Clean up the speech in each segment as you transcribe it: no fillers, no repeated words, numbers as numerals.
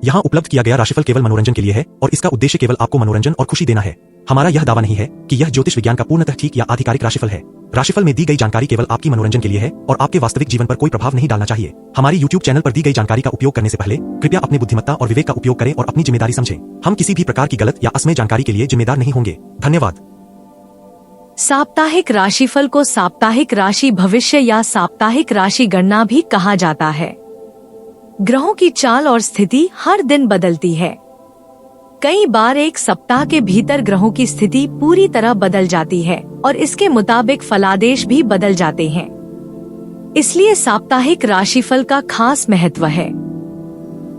यहाँ उपलब्ध किया गया राशिफल केवल मनोरंजन के लिए है और इसका उद्देश्य केवल आपको मनोरंजन और खुशी देना है। हमारा यह दावा नहीं है कि यह ज्योतिष विज्ञान का पूर्णतः ठीक या आधिकारिक राशिफल है। राशिफल में दी गई जानकारी केवल आपकी मनोरंजन के लिए है और आपके वास्तविक जीवन पर कोई प्रभाव नहीं डालना चाहिए। हमारी YouTube चैनल पर दी गई जानकारी का उपयोग करने से पहले कृपया अपनी बुद्धिमत्ता और विवेक का उपयोग करें और अपनी जिम्मेदारी समझें। हम किसी भी प्रकार की गलत या असमय जानकारी के लिए जिम्मेदार नहीं होंगे। धन्यवाद। साप्ताहिक राशिफल को साप्ताहिक राशि भविष्य या साप्ताहिक राशि गणना भी कहा जाता है। ग्रहों की चाल और स्थिति हर दिन बदलती है। कई बार एक सप्ताह के भीतर ग्रहों की स्थिति पूरी तरह बदल जाती है और इसके मुताबिक फलादेश भी बदल जाते हैं। इसलिए साप्ताहिक राशिफल का खास महत्व है।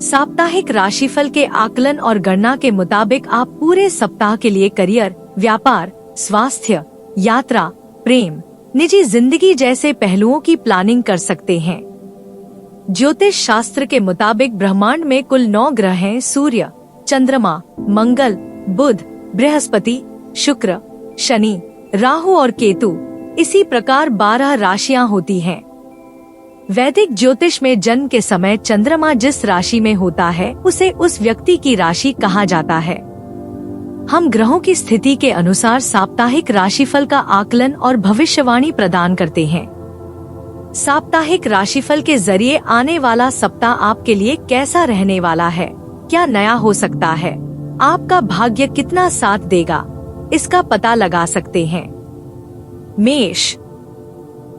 साप्ताहिक राशिफल के आकलन और गणना के मुताबिक आप पूरे सप्ताह के लिए करियर, व्यापार, स्वास्थ्य, यात्रा, प्रेम, निजी जिंदगी जैसे पहलुओं की प्लानिंग कर सकते हैं। ज्योतिष शास्त्र के मुताबिक ब्रह्मांड में कुल 9 ग्रह हैं। सूर्य, चंद्रमा, मंगल, बुध, बृहस्पति, शुक्र, शनि, राहु और केतु। इसी प्रकार 12 राशियां होती हैं। वैदिक ज्योतिष में जन्म के समय चंद्रमा जिस राशि में होता है उसे उस व्यक्ति की राशि कहा जाता है। हम ग्रहों की स्थिति के अनुसार साप्ताहिक राशिफल का आकलन और भविष्यवाणी प्रदान करते हैं। साप्ताहिक राशिफल के जरिए आने वाला सप्ताह आपके लिए कैसा रहने वाला है, क्या नया हो सकता है, आपका भाग्य कितना साथ देगा, इसका पता लगा सकते हैं।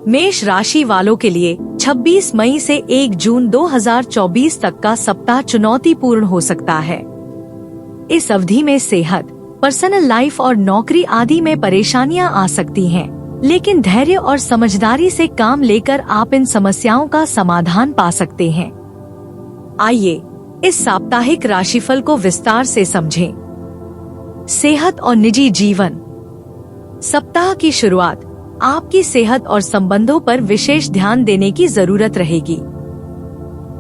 मेष राशि वालों के लिए 26 मई से 1 जून 2024 तक का सप्ताह चुनौतीपूर्ण हो सकता है। इस अवधि में सेहत, पर्सनल लाइफ और नौकरी आदि में परेशानियां आ सकती हैं, लेकिन धैर्य और समझदारी से काम लेकर आप इन समस्याओं का समाधान पा सकते हैं। आइए इस साप्ताहिक राशिफल को विस्तार से समझें। सेहत और निजी जीवन। सप्ताह की शुरुआत आपकी सेहत और संबंधों पर विशेष ध्यान देने की जरूरत रहेगी।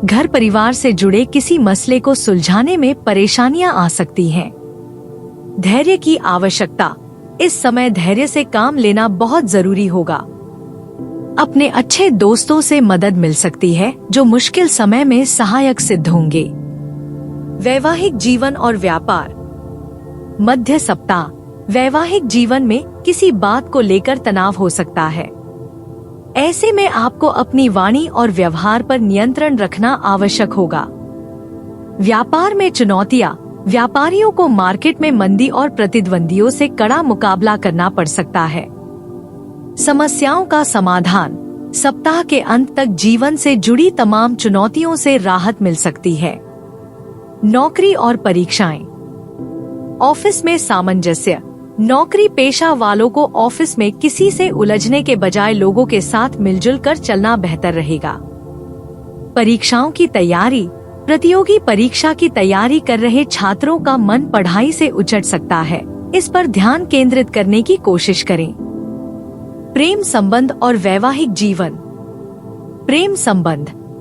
घर परिवार से जुड़े किसी मसले को सुलझाने में परेशानियां आ सकती हैं। धैर्य की आवश्यकता। इस समय धैर्य से काम लेना बहुत जरूरी होगा। अपने अच्छे दोस्तों से मदद मिल सकती है जो मुश्किल समय में सहायक सिद्ध होंगे। वैवाहिक जीवन और व्यापार। मध्य सप्ताह वैवाहिक जीवन में किसी बात को लेकर तनाव हो सकता है। ऐसे में आपको अपनी वाणी और व्यवहार पर नियंत्रण रखना आवश्यक होगा। व्यापार में चुनौतियां। व्यापारियों को मार्केट में मंदी और प्रतिद्वंदियों से कड़ा मुकाबला करना पड़ सकता है। समस्याओं का समाधान। सप्ताह के अंत तक जीवन से जुड़ी तमाम चुनौतियों से राहत मिल सकती है। नौकरी और परीक्षाएं। ऑफिस में सामंजस्य। नौकरी पेशा वालों को ऑफिस में किसी से उलझने के बजाय लोगों के साथ मिलजुल कर चलना बेहतर रहेगा। परीक्षाओं की तैयारी। प्रतियोगी परीक्षा की तैयारी कर रहे छात्रों का मन पढ़ाई से उचट सकता है, इस पर ध्यान केंद्रित करने की कोशिश करें। प्रेम संबंध और वैवाहिक जीवन।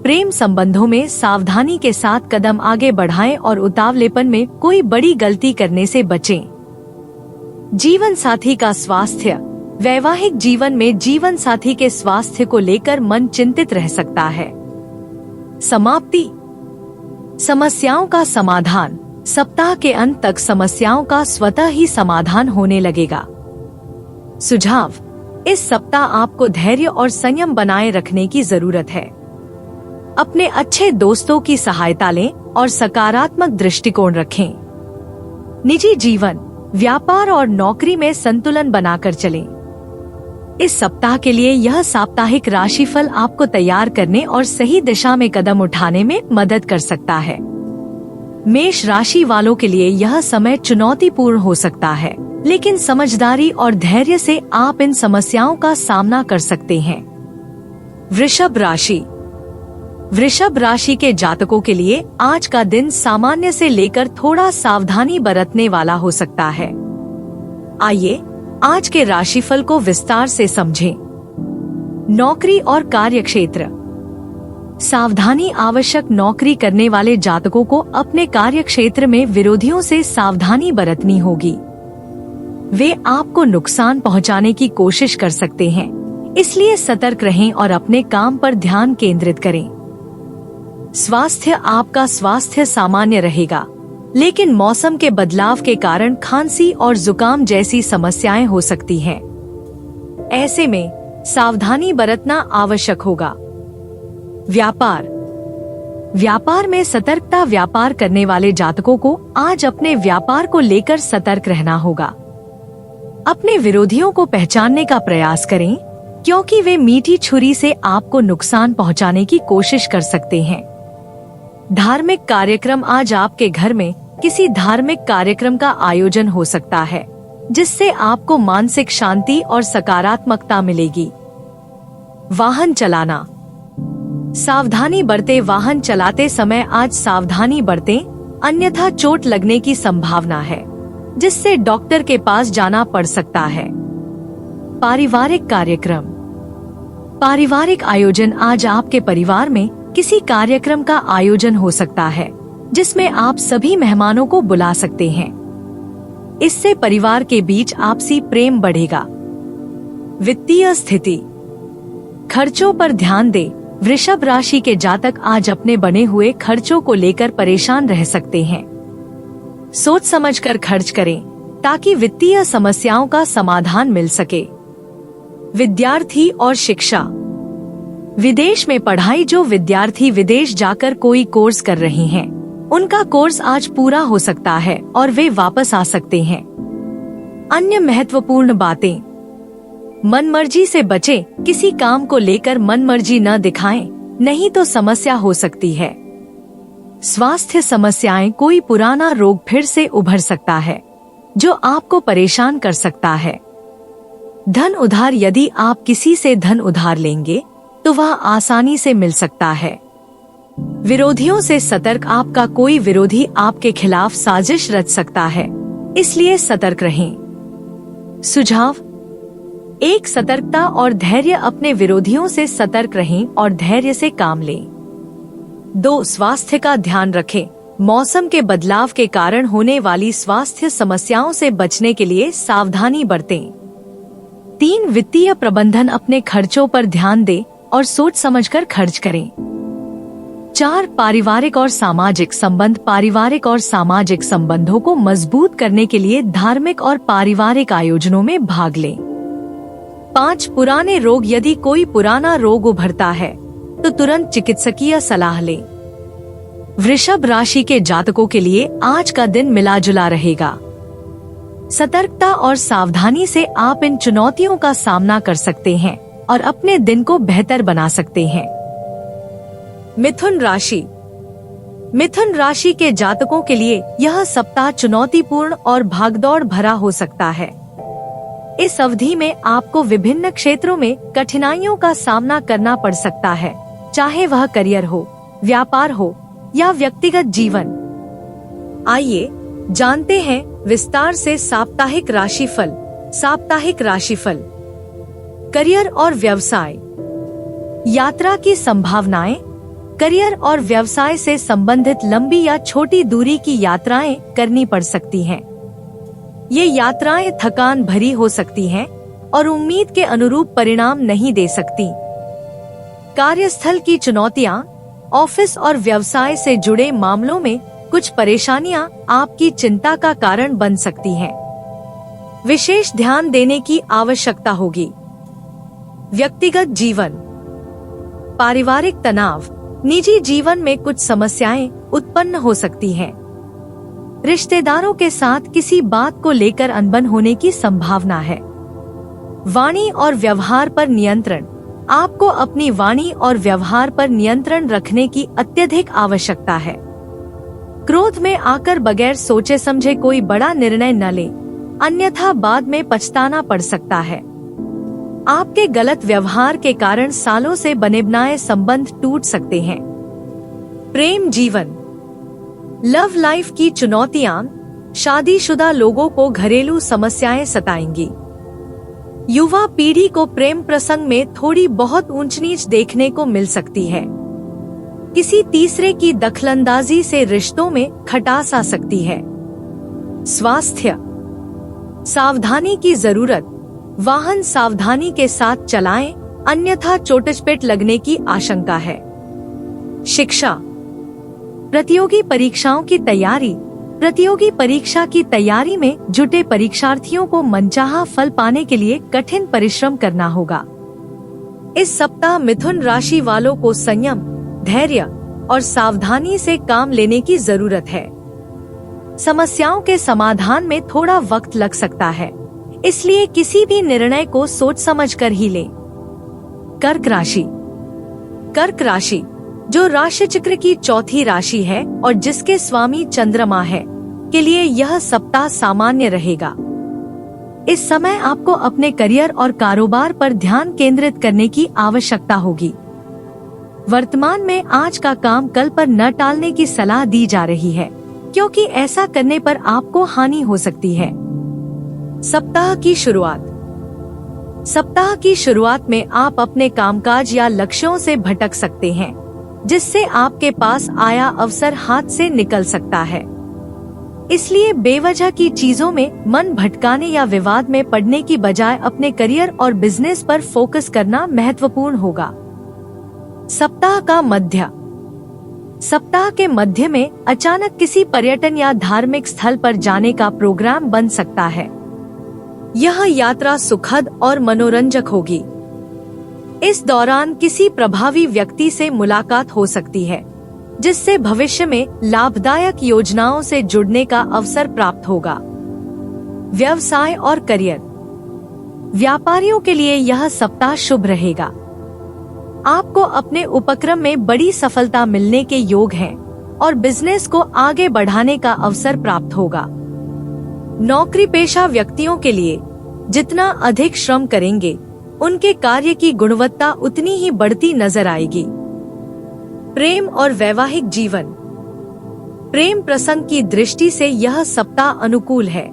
प्रेम संबंधों में सावधानी के साथ कदम आगे बढ़ाएं और उतावलेपन में कोई बड़ी गलती करने से बचें। जीवन साथी का स्वास्थ्य। वैवाहिक जीवन में जीवन साथी के स्वास्थ्य को लेकर मन चिंतित रह सकता है। समाप्ति। समस्याओं का समाधान। सप्ताह के अंत तक समस्याओं का स्वतः ही समाधान होने लगेगा। सुझाव। इस सप्ताह आपको धैर्य और संयम बनाए रखने की जरूरत है। अपने अच्छे दोस्तों की सहायता लें और सकारात्मक दृष्टिकोण रखें। निजी जीवन, व्यापार और नौकरी में संतुलन बनाकर चलें। इस सप्ताह के लिए यह साप्ताहिक राशिफल आपको तैयार करने और सही दिशा में कदम उठाने में मदद कर सकता है। मेष राशि वालों के लिए यह समय चुनौतीपूर्ण हो सकता है, लेकिन समझदारी और धैर्य से आप इन समस्याओं का सामना कर सकते हैं। वृषभ राशि। वृषभ राशि के जातकों के लिए आज का दिन सामान्य से लेकर थोड़ा सावधानी बरतने वाला हो सकता है। आइए आज के राशिफल को विस्तार से समझें। नौकरी और कार्यक्षेत्र। सावधानी आवश्यक। नौकरी करने वाले जातकों को अपने कार्यक्षेत्र में विरोधियों से सावधानी बरतनी होगी। वे आपको नुकसान पहुंचाने की कोशिश कर सकते हैं, इसलिए सतर्क रहें और अपने काम पर ध्यान केंद्रित करें। स्वास्थ्य, आपका स्वास्थ्य सामान्य रहेगा, लेकिन मौसम के बदलाव के कारण खांसी और जुकाम जैसी समस्याएं हो सकती हैं। ऐसे में सावधानी बरतना आवश्यक होगा। व्यापार में सतर्कता। व्यापार करने वाले जातकों को आज अपने व्यापार को लेकर सतर्क रहना होगा। अपने विरोधियों को पहचानने का प्रयास करें, क्योंकि वे मीठी छुरी से आपको नुकसान पहुंचाने की कोशिश कर सकते हैं। धार्मिक कार्यक्रम। आज आपके घर में किसी धार्मिक कार्यक्रम का आयोजन हो सकता है, जिससे आपको मानसिक शांति और सकारात्मकता मिलेगी। वाहन चलाना। सावधानी बरतें। वाहन चलाते समय आज सावधानी बरतें, अन्यथा चोट लगने की संभावना है, जिससे डॉक्टर के पास जाना पड़ सकता है। पारिवारिक कार्यक्रम। पारिवारिक आयोजन। आज आपके परिवार में किसी कार्यक्रम का आयोजन हो सकता है, जिसमें आप सभी मेहमानों को बुला सकते हैं। इससे परिवार के बीच आपसी प्रेम बढ़ेगा। वित्तीय स्थिति। खर्चों पर ध्यान दें। वृषभ राशि के जातक आज अपने बने हुए खर्चों को लेकर परेशान रह सकते हैं। सोच समझकर खर्च करें, ताकि वित्तीय समस्याओं का समाधान मिल सके। विद्यार्थी और शिक्षा। विदेश में पढ़ाई। जो विद्यार्थी विदेश जाकर कोई कोर्स कर रहे हैं, उनका कोर्स आज पूरा हो सकता है और वे वापस आ सकते हैं। अन्य महत्वपूर्ण बातें। मनमर्जी से बचें। किसी काम को लेकर मनमर्जी न दिखाएं, नहीं तो समस्या हो सकती है। स्वास्थ्य समस्याएं। कोई पुराना रोग फिर से उभर सकता है, जो आपको परेशान कर सकता है। धन उधार। यदि आप किसी से धन उधार लेंगे, तो वह आसानी से मिल सकता है। विरोधियों से सतर्क। आपका कोई विरोधी आपके खिलाफ साजिश रच सकता है, इसलिए सतर्क रहें। सुझाव। 1. सतर्कता और धैर्य। अपने विरोधियों से सतर्क रहें और धैर्य से काम लें। 2. स्वास्थ्य का ध्यान रखें। मौसम के बदलाव के कारण होने वाली स्वास्थ्य समस्याओं से बचने के लिए सावधानी बरतें। 3. वित्तीय प्रबंधन। अपने खर्चों पर ध्यान दें और सोच समझकर खर्च करें। 4. पारिवारिक और सामाजिक संबंध। पारिवारिक और सामाजिक संबंधों को मजबूत करने के लिए धार्मिक और पारिवारिक आयोजनों में भाग लें। 5. पुराने रोग। यदि कोई पुराना रोग उभरता है, तो तुरंत चिकित्सकीय सलाह लें। वृषभ राशि के जातकों के लिए आज का दिन मिला जुला रहेगा। सतर्कता और सावधानी से आप इन चुनौतियों का सामना कर सकते हैं और अपने दिन को बेहतर बना सकते हैं। मिथुन राशि। मिथुन राशि के जातकों के लिए यह सप्ताह चुनौतीपूर्ण और भागदौड़ भरा हो सकता है। इस अवधि में आपको विभिन्न क्षेत्रों में कठिनाइयों का सामना करना पड़ सकता है, चाहे वह करियर हो, व्यापार हो या व्यक्तिगत जीवन। आइए जानते हैं विस्तार से साप्ताहिक राशिफल। साप्ताहिक राशिफल। करियर और व्यवसाय। यात्रा की संभावनाएं। करियर और व्यवसाय से संबंधित लंबी या छोटी दूरी की यात्राएं करनी पड़ सकती हैं। ये यात्राएं थकान भरी हो सकती हैं और उम्मीद के अनुरूप परिणाम नहीं दे सकती। कार्यस्थल की चुनौतियां। ऑफिस और व्यवसाय से जुड़े मामलों में कुछ परेशानियां आपकी चिंता का कारण बन सकती हैं। विशेष ध्यान देने की आवश्यकता होगी। व्यक्तिगत जीवन। पारिवारिक तनाव। निजी जीवन में कुछ समस्याएं उत्पन्न हो सकती हैं। रिश्तेदारों के साथ किसी बात को लेकर अनबन होने की संभावना है। वाणी और व्यवहार पर नियंत्रण। आपको अपनी वाणी और व्यवहार पर नियंत्रण रखने की अत्यधिक आवश्यकता है। क्रोध में आकर बगैर सोचे समझे कोई बड़ा निर्णय न लें, अन्यथा बाद में पछताना पड़ सकता है। आपके गलत व्यवहार के कारण सालों से बने बनाए संबंध टूट सकते हैं। प्रेम जीवन। लव लाइफ की चुनौतियां। शादीशुदा लोगों को घरेलू समस्याएं सताएंगी। युवा पीढ़ी को प्रेम प्रसंग में थोड़ी बहुत ऊंच नीच देखने को मिल सकती है। किसी तीसरे की दखलंदाजी से रिश्तों में खटास आ सकती है। स्वास्थ्य। सावधानी की जरूरत। वाहन सावधानी के साथ चलाएं, अन्यथा चोटचपेट लगने की आशंका है। शिक्षा। प्रतियोगी परीक्षाओं की तैयारी। प्रतियोगी परीक्षा की तैयारी में जुटे परीक्षार्थियों को मनचाहा फल पाने के लिए कठिन परिश्रम करना होगा। इस सप्ताह मिथुन राशि वालों को संयम, धैर्य और सावधानी से काम लेने की जरूरत है। समस्याओं के समाधान में थोड़ा वक्त लग सकता है, इसलिए किसी भी निर्णय को सोच समझकर ही लें। कर्क राशि। कर्क राशि जो राशि चक्र की चौथी राशि है और जिसके स्वामी चंद्रमा है, के लिए यह सप्ताह सामान्य रहेगा। इस समय आपको अपने करियर और कारोबार पर ध्यान केंद्रित करने की आवश्यकता होगी। वर्तमान में आज का काम कल पर न टालने की सलाह दी जा रही है, क्योंकि ऐसा करने पर आपको हानि हो सकती है। सप्ताह की शुरुआत। सप्ताह की शुरुआत में आप अपने कामकाज या लक्ष्यों से भटक सकते हैं, जिससे आपके पास आया अवसर हाथ से निकल सकता है। इसलिए बेवजह की चीजों में मन भटकाने या विवाद में पड़ने की बजाय अपने करियर और बिजनेस पर फोकस करना महत्वपूर्ण होगा। सप्ताह का मध्य। सप्ताह के मध्य में अचानक किसी पर्यटन या धार्मिक स्थल पर जाने का प्रोग्राम बन सकता है। यह यात्रा सुखद और मनोरंजक होगी। इस दौरान किसी प्रभावी व्यक्ति से मुलाकात हो सकती है, जिससे भविष्य में लाभदायक योजनाओं से जुड़ने का अवसर प्राप्त होगा। व्यवसाय और करियर। व्यापारियों के लिए यह सप्ताह शुभ रहेगा। आपको अपने उपक्रम में बड़ी सफलता मिलने के योग हैं और बिजनेस को आगे बढ़ाने का अवसर प्राप्त होगा। नौकरी पेशा व्यक्तियों के लिए जितना अधिक श्रम करेंगे, उनके कार्य की गुणवत्ता उतनी ही बढ़ती नजर आएगी। प्रेम और वैवाहिक जीवन। प्रेम प्रसंग की दृष्टि से यह सप्ताह अनुकूल है।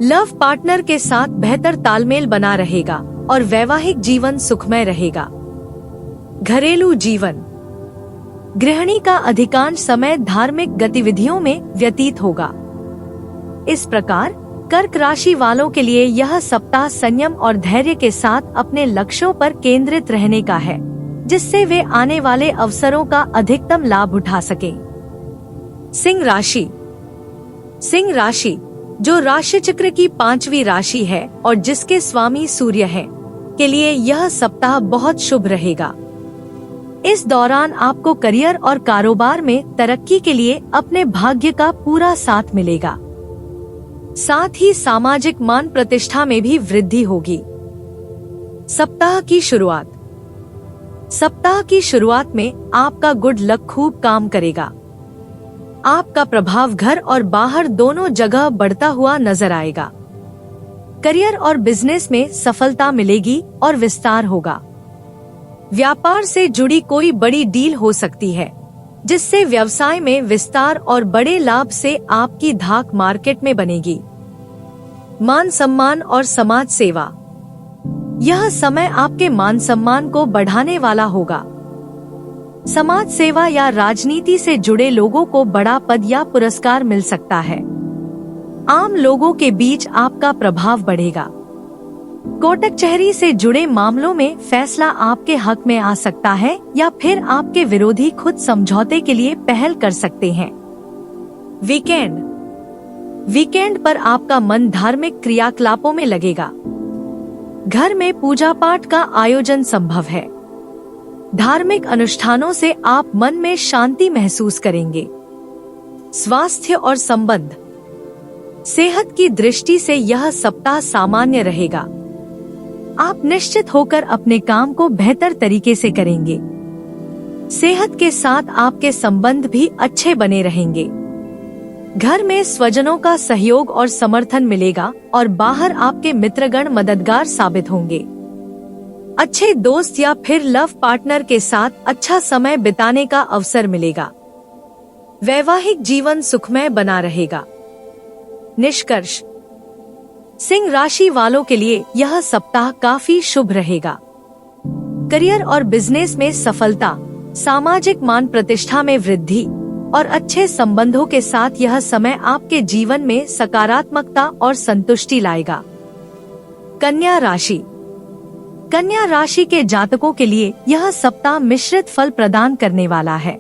लव पार्टनर के साथ बेहतर तालमेल बना रहेगा और वैवाहिक जीवन सुखमय रहेगा। घरेलू जीवन। गृहिणी का अधिकांश समय धार्मिक गतिविधियों में व्यतीत होगा। इस प्रकार कर्क राशि वालों के लिए यह सप्ताह संयम और धैर्य के साथ अपने लक्ष्यों पर केंद्रित रहने का है, जिससे वे आने वाले अवसरों का अधिकतम लाभ उठा सकें। सिंह राशि। सिंह राशि जो राशि चक्र की पांचवी राशि है और जिसके स्वामी सूर्य है, के लिए यह सप्ताह बहुत शुभ रहेगा। इस दौरान आपको करियर और कारोबार में तरक्की के लिए अपने भाग्य का पूरा साथ मिलेगा। साथ ही सामाजिक मान प्रतिष्ठा में भी वृद्धि होगी। सप्ताह की शुरुआत। सप्ताह की शुरुआत में आपका गुड लक खूब काम करेगा। आपका प्रभाव घर और बाहर दोनों जगह बढ़ता हुआ नजर आएगा। करियर और बिजनेस में सफलता मिलेगी और विस्तार होगा। व्यापार से जुड़ी कोई बड़ी डील हो सकती है, जिससे व्यवसाय में विस्तार और बड़े लाभ से आपकी धाक मार्केट में बनेगी। मान सम्मान और समाज सेवा। यह समय आपके मान सम्मान को बढ़ाने वाला होगा। समाज सेवा या राजनीति से जुड़े लोगों को बड़ा पद या पुरस्कार मिल सकता है। आम लोगों के बीच आपका प्रभाव बढ़ेगा। कोर्ट कचहरी से जुड़े मामलों में फैसला आपके हक में आ सकता है या फिर आपके विरोधी खुद समझौते के लिए पहल कर सकते हैं। वीकेंड। वीकेंड पर आपका मन धार्मिक क्रियाकलापों में लगेगा। घर में पूजा पाठ का आयोजन संभव है। धार्मिक अनुष्ठानों से आप मन में शांति महसूस करेंगे। स्वास्थ्य और संबंध। सेहत की दृष्टि से यह सप्ताह सामान्य रहेगा। आप निश्चित होकर अपने काम को बेहतर तरीके से करेंगे। सेहत के साथ आपके संबंध भी अच्छे बने रहेंगे। घर में स्वजनों का सहयोग और समर्थन मिलेगा और बाहर आपके मित्रगण मददगार साबित होंगे। अच्छे दोस्त या फिर लव पार्टनर के साथ अच्छा समय बिताने का अवसर मिलेगा। वैवाहिक जीवन सुखमय बना रहेगा। निष्कर्ष। सिंह राशि वालों के लिए यह सप्ताह काफी शुभ रहेगा। करियर और बिजनेस में सफलता, सामाजिक मान प्रतिष्ठा में वृद्धि और अच्छे संबंधों के साथ यह समय आपके जीवन में सकारात्मकता और संतुष्टि लाएगा। कन्या राशि। कन्या राशि के जातकों के लिए यह सप्ताह मिश्रित फल प्रदान करने वाला है।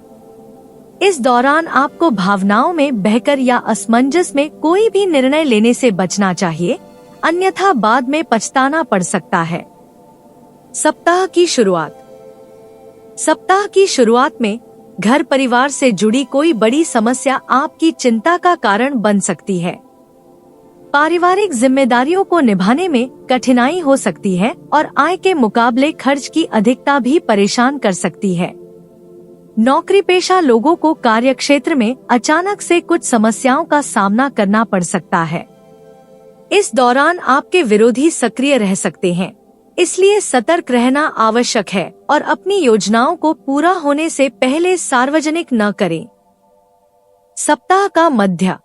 इस दौरान आपको भावनाओं में बहकर या असमंजस में कोई भी निर्णय लेने से बचना चाहिए, अन्यथा बाद में पछताना पड़ सकता है। सप्ताह की शुरुआत। सप्ताह की शुरुआत में घर परिवार से जुड़ी कोई बड़ी समस्या आपकी चिंता का कारण बन सकती है। पारिवारिक जिम्मेदारियों को निभाने में कठिनाई हो सकती है और आय के मुकाबले खर्च की अधिकता भी परेशान कर सकती है। नौकरी पेशा लोगों को कार्यक्षेत्र में अचानक से कुछ समस्याओं का सामना करना पड़ सकता है। इस दौरान आपके विरोधी सक्रिय रह सकते हैं, इसलिए सतर्क रहना आवश्यक है और अपनी योजनाओं को पूरा होने से पहले सार्वजनिक न करें। सप्ताह का मध्य।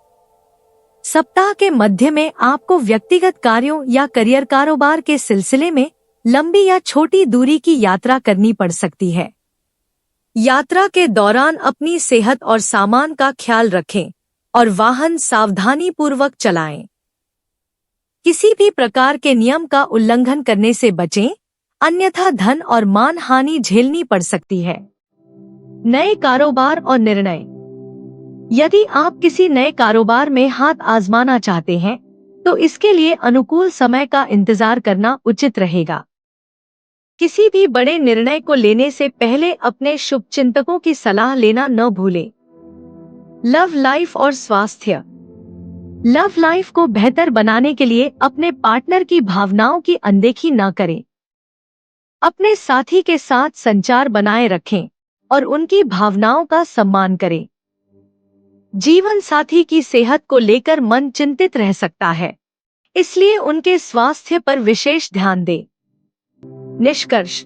सप्ताह के मध्य में आपको व्यक्तिगत कार्यों या करियर कारोबार के सिलसिले में लंबी या छोटी दूरी की यात्रा करनी पड़ सकती है। यात्रा के दौरान अपनी सेहत और सामान का ख्याल रखें और वाहन सावधानी पूर्वक चलाएं। किसी भी प्रकार के नियम का उल्लंघन करने से बचें, अन्यथा धन और मान हानि झेलनी पड़ सकती है। नए कारोबार और निर्णय। यदि आप किसी नए कारोबार में हाथ आजमाना चाहते हैं, तो इसके लिए अनुकूल समय का इंतजार करना उचित रहेगा। किसी भी बड़े निर्णय को लेने से पहले अपने शुभचिंतकों की सलाह लेना न भूलें। लव लाइफ और स्वास्थ्य। लव लाइफ को बेहतर बनाने के लिए अपने पार्टनर की भावनाओं की अनदेखी न करें। अपने साथी के साथ संचार बनाए रखें और उनकी भावनाओं का सम्मान करें। जीवन साथी की सेहत को लेकर मन चिंतित रह सकता है, इसलिए उनके स्वास्थ्य पर विशेष ध्यान दें। निष्कर्ष।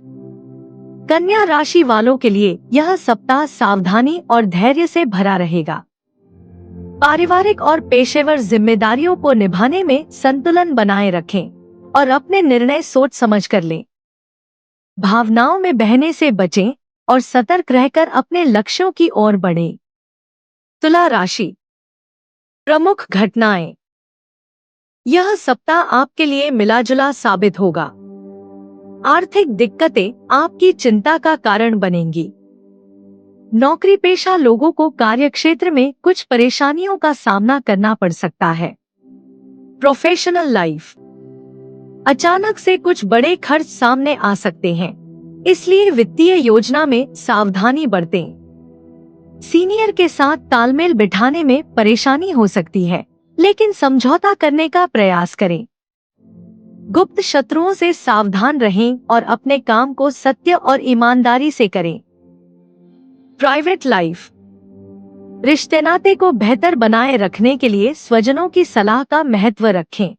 कन्या राशि वालों के लिए यह सप्ताह सावधानी और धैर्य से भरा रहेगा। पारिवारिक और पेशेवर जिम्मेदारियों को निभाने में संतुलन बनाए रखें और अपने निर्णय सोच समझ कर लें। भावनाओं में बहने से बचें और सतर्क रहकर अपने लक्ष्यों की ओर बढ़ें। तुला राशि। प्रमुख घटनाएं। यह सप्ताह आपके लिए मिलाजुला साबित होगा। आर्थिक दिक्कतें आपकी चिंता का कारण बनेंगी। नौकरी पेशा लोगों को कार्यक्षेत्र में कुछ परेशानियों का सामना करना पड़ सकता है। Professional life. अचानक से कुछ बड़े खर्च सामने आ सकते हैं, इसलिए वित्तीय योजना में सावधानी बरतें। सीनियर के साथ तालमेल बिठाने में परेशानी हो सकती है, लेकिन समझौता करने का प्रयास करें। गुप्त शत्रुओं से सावधान रहें और अपने काम को सत्य और ईमानदारी से करें। Private life. रिश्ते नाते को बेहतर बनाए रखने के लिए स्वजनों की सलाह का महत्व रखें।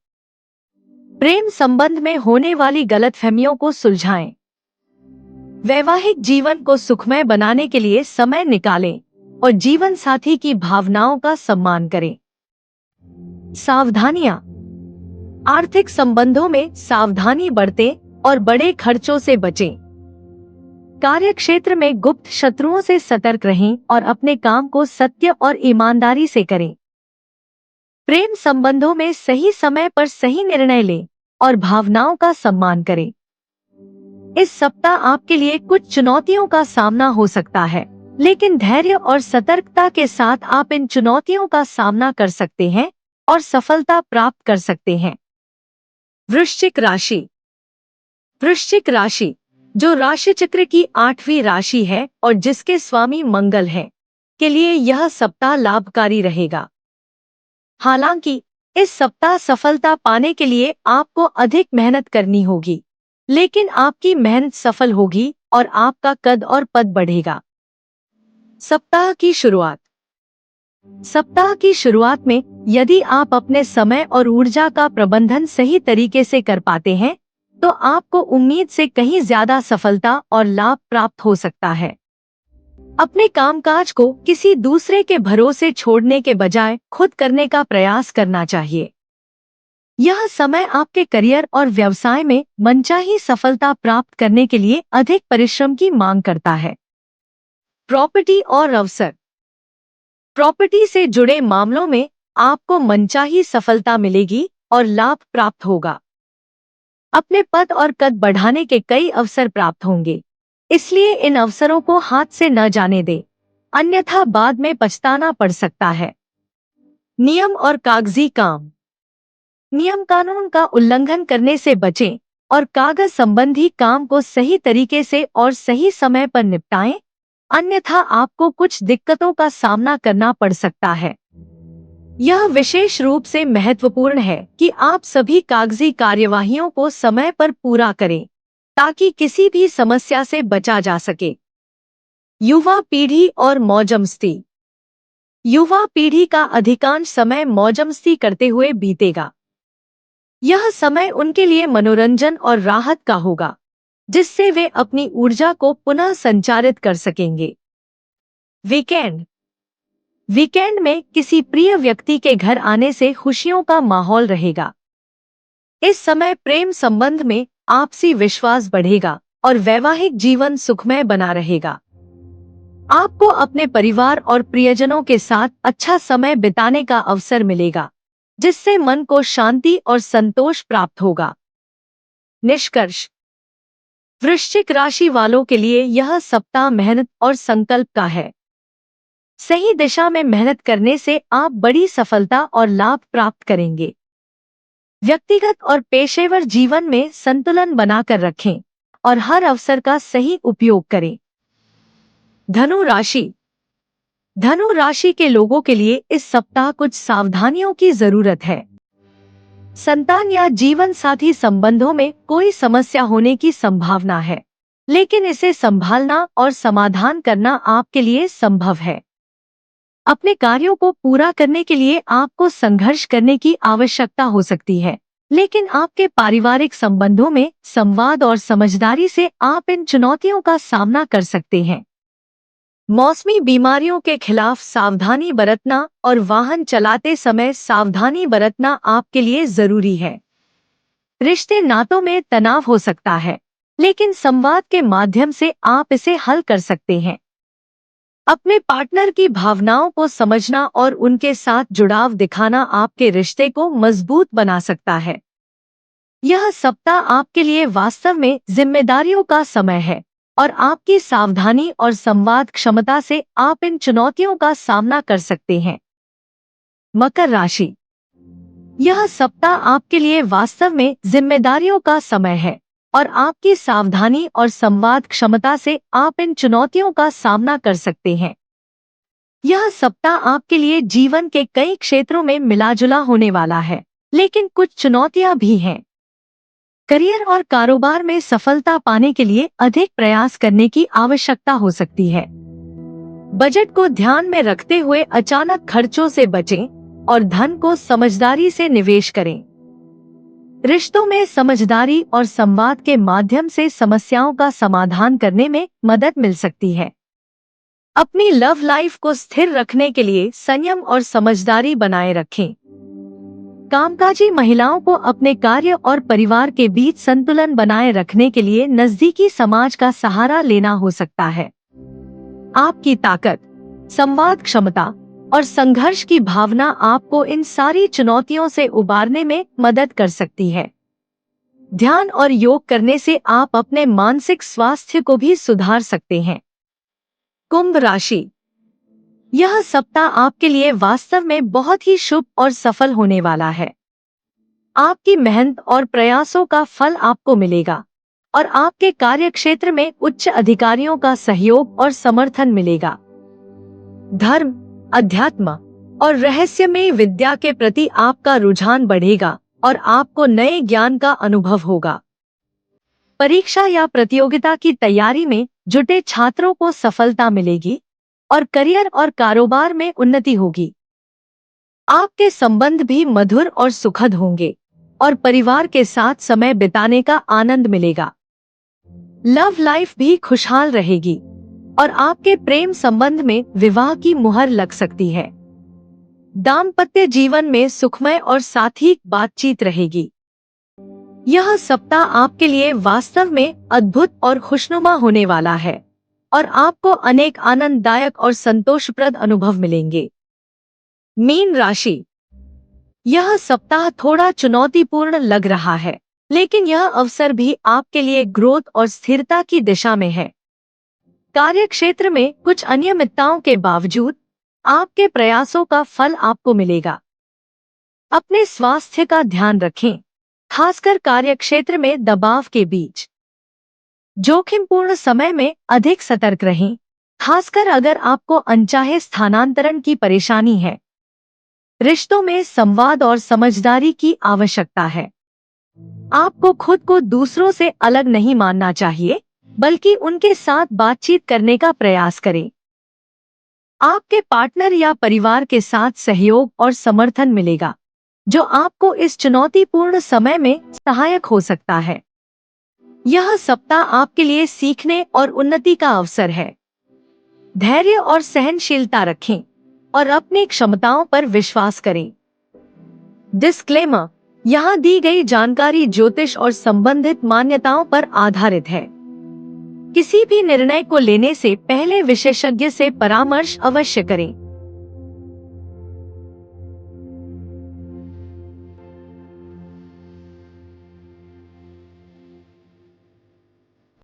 प्रेम संबंध में होने वाली गलतफहमियों को सुलझाएं। वैवाहिक जीवन को सुखमय बनाने के लिए समय निकालें और जीवन साथी की भावनाओं का सम्मान करें। सावधानियां। आर्थिक संबंधों में सावधानी बरतें और बड़े खर्चों से बचें। कार्यक्षेत्र में गुप्त शत्रुओं से सतर्क रहें और अपने काम को सत्य और ईमानदारी से करें। प्रेम संबंधों में सही समय पर सही निर्णय लें और भावनाओं का सम्मान करें। इस सप्ताह आपके लिए कुछ चुनौतियों का सामना हो सकता है, लेकिन धैर्य और सतर्कता के साथ आप इन चुनौतियों का सामना कर सकते हैं और सफलता प्राप्त कर सकते हैं। वृश्चिक राशि। वृश्चिक राशि, जो राशि चक्र की 8वीं राशि है और जिसके स्वामी मंगल हैं, के लिए यह सप्ताह लाभकारी रहेगा। हालांकि इस सप्ताह सफलता पाने के लिए आपको अधिक मेहनत करनी होगी, लेकिन आपकी मेहनत सफल होगी और आपका कद और पद बढ़ेगा। सप्ताह की शुरुआत। सप्ताह की शुरुआत में यदि आप अपने समय और ऊर्जा का प्रबंधन सही तरीके से कर पाते हैं, तो आपको उम्मीद से कहीं ज्यादा सफलता और लाभ प्राप्त हो सकता है। अपने कामकाज को किसी दूसरे के भरोसे छोड़ने के बजाय खुद करने का प्रयास करना चाहिए। यह समय आपके करियर और व्यवसाय में मनचाही सफलता प्राप्त करने के लिए अधिक परिश्रम की मांग करता है। प्रॉपर्टी और अवसर। प्रॉपर्टी से जुड़े मामलों में आपको मनचाही सफलता मिलेगी और लाभ प्राप्त होगा। अपने पद और कद बढ़ाने के कई अवसर प्राप्त होंगे, इसलिए इन अवसरों को हाथ से न जाने दें। अन्यथा बाद में पछताना पड़ सकता है। नियम और कागजी काम। नियम कानून का उल्लंघन करने से बचें और कागज संबंधी काम को सही तरीके से और सही समय पर निपटाएं, अन्यथा आपको कुछ दिक्कतों का सामना करना पड़ सकता है। यह विशेष रूप से महत्वपूर्ण है कि आप सभी कागजी कार्यवाहियों को समय पर पूरा करें, ताकि किसी भी समस्या से बचा जा सके। युवा पीढ़ी और मौजमस्ती। युवा पीढ़ी का अधिकांश समय मौजमस्ती करते हुए बीतेगा। यह समय उनके लिए मनोरंजन और राहत का होगा, जिससे वे अपनी ऊर्जा को पुनः संचारित कर सकेंगे। वीकेंड। वीकेंड में किसी प्रिय व्यक्ति के घर आने से खुशियों का माहौल रहेगा। इस समय प्रेम संबंध में आपसी विश्वास बढ़ेगा और वैवाहिक जीवन सुखमय बना रहेगा। आपको अपने परिवार और प्रियजनों के साथ अच्छा समय बिताने का अवसर मिलेगा, जिससे मन को शांति और संतोष प्राप्त होगा। निष्कर्ष। वृश्चिक राशि वालों के लिए यह सप्ताह मेहनत और संकल्प का है। सही दिशा में मेहनत करने से आप बड़ी सफलता और लाभ प्राप्त करेंगे। व्यक्तिगत और पेशेवर जीवन में संतुलन बनाकर रखें और हर अवसर का सही उपयोग करें। धनु राशि। धनु राशि के लोगों के लिए इस सप्ताह कुछ सावधानियों की जरूरत है। संतान या जीवन साथी संबंधों में कोई समस्या होने की संभावना है, लेकिन इसे संभालना और समाधान करना आपके लिए संभव है। अपने कार्यों को पूरा करने के लिए आपको संघर्ष करने की आवश्यकता हो सकती है, लेकिन आपके पारिवारिक संबंधों में संवाद और समझदारी से आप इन चुनौतियों का सामना कर सकते हैं। मौसमी बीमारियों के खिलाफ सावधानी बरतना और वाहन चलाते समय सावधानी बरतना आपके लिए जरूरी है। रिश्ते नातों में तनाव हो सकता है, लेकिन संवाद के माध्यम से आप इसे हल कर सकते हैं। अपने पार्टनर की भावनाओं को समझना और उनके साथ जुड़ाव दिखाना आपके रिश्ते को मजबूत बना सकता है। यह सप्ताह आपके लिए वास्तव में जिम्मेदारियों का समय है और आपकी सावधानी और संवाद क्षमता से आप इन चुनौतियों का सामना कर सकते हैं। मकर राशि। यह सप्ताह आपके लिए वास्तव में जिम्मेदारियों का समय है और आपकी सावधानी और संवाद क्षमता से आप इन चुनौतियों का सामना कर सकते हैं। यह सप्ताह आपके लिए जीवन के कई क्षेत्रों में मिलाजुला होने वाला है, लेकिन कुछ चुनौतियां भी हैं। करियर और कारोबार में सफलता पाने के लिए अधिक प्रयास करने की आवश्यकता हो सकती है। बजट को ध्यान में रखते हुए अचानक खर्चों से बचें और धन को समझदारी से निवेश करें। रिश्तों में समझदारी और संवाद के माध्यम से समस्याओं का समाधान करने में मदद मिल सकती है। अपनी लव लाइफ को स्थिर रखने के लिए संयम और समझदारी बनाए रखें। कामकाजी महिलाओं को अपने कार्य और परिवार के बीच संतुलन बनाए रखने के लिए नजदीकी समाज का सहारा लेना हो सकता है। आपकी ताकत, संवाद क्षमता और संघर्ष की भावना आपको इन सारी चुनौतियों से उबारने में मदद कर सकती है। ध्यान और योग करने से आप अपने मानसिक स्वास्थ्य को भी सुधार सकते हैं। कुंभ राशि। यह सप्ताह आपके लिए वास्तव में बहुत ही शुभ और सफल होने वाला है। आपकी मेहनत और प्रयासों का फल आपको मिलेगा और आपके कार्यक्षेत्र में उच्च अधिकारियों का सहयोग और समर्थन मिलेगा। धर्म, अध्यात्म और रहस्यमय विद्या के प्रति आपका रुझान बढ़ेगा और आपको नए ज्ञान का अनुभव होगा। परीक्षा या प्रतियोगिता की तैयारी में जुटे छात्रों को सफलता मिलेगी और करियर और कारोबार में उन्नति होगी। आपके संबंध भी मधुर और सुखद होंगे और परिवार के साथ समय बिताने का आनंद मिलेगा। लव लाइफ भी खुशहाल रहेगी और आपके प्रेम संबंध में विवाह की मुहर लग सकती है। दाम्पत्य जीवन में सुखमय और साथी बातचीत रहेगी। यह सप्ताह आपके लिए वास्तव में अद्भुत और खुशनुमा होने वाला है और आपको अनेक आनंददायक और संतोषप्रद अनुभव मिलेंगे। मीन राशि। यह सप्ताह थोड़ा चुनौतीपूर्ण लग रहा है, लेकिन यह अवसर भी आपके लिए ग्रोथ और स्थिरता की दिशा में है। कार्य क्षेत्र में कुछ अनियमितताओं के बावजूद आपके प्रयासों का फल आपको मिलेगा। अपने स्वास्थ्य का ध्यान रखें, खासकर कार्य क्षेत्र में दबाव के बीच। जोखिमपूर्ण समय में अधिक सतर्क रहें, खासकर अगर आपको अनचाहे स्थानांतरण की परेशानी है। रिश्तों में संवाद और समझदारी की आवश्यकता है। आपको खुद को दूसरों से अलग नहीं मानना चाहिए, बल्कि उनके साथ बातचीत करने का प्रयास करें। आपके पार्टनर या परिवार के साथ सहयोग और समर्थन मिलेगा, जो आपको इस चुनौतीपूर्ण समय में सहायक हो सकता है। यह सप्ताह आपके लिए सीखने और उन्नति का अवसर है। धैर्य और सहनशीलता रखें और अपनी क्षमताओं पर विश्वास करें। डिस्क्लेमर: यहाँ दी गई जानकारी ज्योतिष और संबंधित मान्यताओं पर आधारित है। किसी भी निर्णय को लेने से पहले विशेषज्ञ से परामर्श अवश्य करें।